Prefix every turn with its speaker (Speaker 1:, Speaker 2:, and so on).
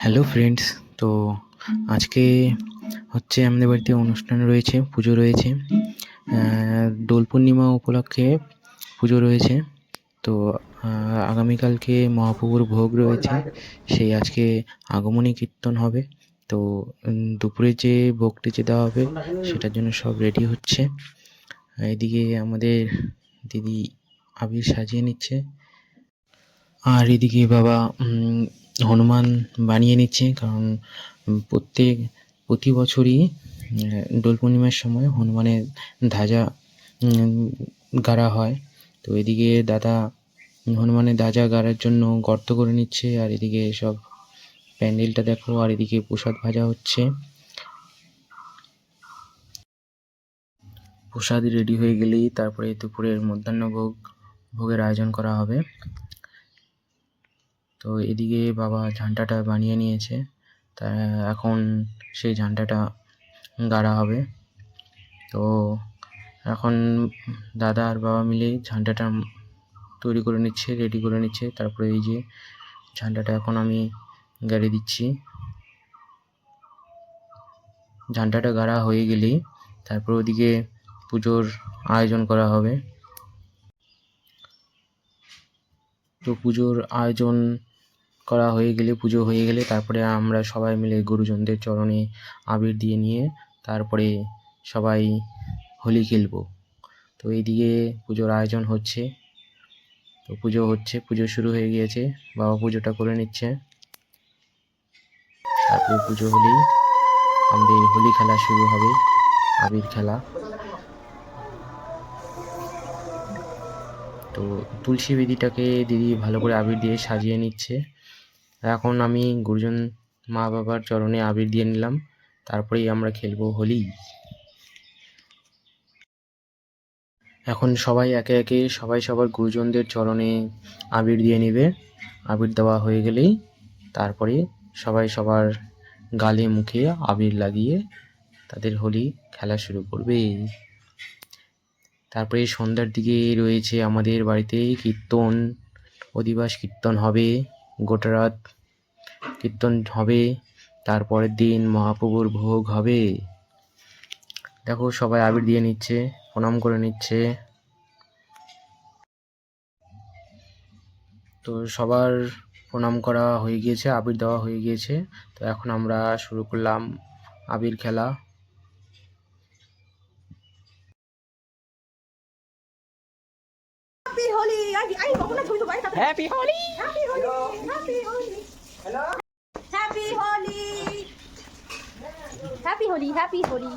Speaker 1: Hello friends. তো আজকে হচ্ছে আমাদের বাড়িতে অনুষ্ঠান রয়েছে, পুজো রয়েছে। দোল পূর্ণিমা উপলক্ষে পুজো রয়েছে। তো আগামীকালকে মহাপ্রভুর ভোগ রয়েছে, সেই আজকে আগমনী কীর্তন হবে। তো দুপুরে যে ভোগটি যে দেওয়া হবে সেটার জন্য সব রেডি হচ্ছে। এদিকে আমাদের দিদি আবির সাজিয়ে নিচ্ছে, আর এদিকে বাবা হনুমান বানিয়ে নিচ্ছে, কারণ প্রতি বছরই দোল পূর্ণিমার সময় হনুমানের ধ্বজা গাড়া হয়। তো এদিকে দাদা হনুমানের ধ্বজা গাড়ার জন্য গর্ত করে নিচ্ছে, আর এদিকে সব প্যান্ডেলটা দেখো, আর এদিকে প্রসাদ ভাজা হচ্ছে। প্রসাদ রেডি হয়ে গেলেই তারপরে দুপুরের ভোগের আয়োজন করা হবে। তো এদিকে বাবা ঝান্ডাটা বানিয়ে নিয়েছে, তা এখন সেই ঝান্ডাটা গাড়া হবে। তো এখন দাদা আর বাবা মিলে ঝান্ডাটা তৈরি করে নিচ্ছে, রেডি করে নিচ্ছে। তারপরে এই যে ঝান্ডাটা এখন আমি গাড়ি দিচ্ছি। ঝান্ডাটা গাড়া হয়ে গেলেই তারপর ওদিকে পুজোর আয়োজন করা হবে। তো পুজোর আয়োজন করা হয়ে গেলে, পুজো হয়ে গেলে তারপরে আমরা সবাই মিলে গুরুজনদের চরণে আবির দিয়ে নিয়ে তারপরে সবাই হোলি খেলবো। তো এইদিকে পুজোর আয়োজন হচ্ছে, তো পুজো শুরু হয়ে গিয়েছে, বাবা পুজোটা করে নিচ্ছে। তারপরে পুজো হলেই আমাদের হোলি খেলা শুরু হবে, আবির খেলা। তো তুলসী বেদিটাকে দিদি ভালো করে আবির দিয়ে সাজিয়ে নিচ্ছে। এখন আমি গুরুজন মা বাবার চরণে আবির দিয়ে নিলাম, তারপরেই আমরা খেলবো হোলি। এখন সবাই একে একে সবার গুরুজনদের চরণে আবির দিয়ে নেবে। আবির দেওয়া হয়ে গেলেই তারপরে সবাই সবার গালে মুখে আবির লাগিয়ে তাদের হোলি খেলা শুরু করবে। তারপরে সন্ধ্যার দিকে রয়েছে আমাদের বাড়িতে কীর্তন, অধিবাস কীর্তন হবে, গোটা রাত কীর্তন হবে। তারপরের দিন মহাপ্রভুর ভোগ হবে। দেখো সবাই আবির দিয়ে নিচ্ছে, প্রণাম করে নিচ্ছে। তো সবার প্রণাম করা হয়ে গিয়েছে, আবির দেওয়া হয়ে গিয়েছে। তো এখন আমরা শুরু করলাম আবির খেলা।
Speaker 2: Happy Holi, happy Holi, happy Holi, happy Holi, happy Holi, happy Holi, happy Holi.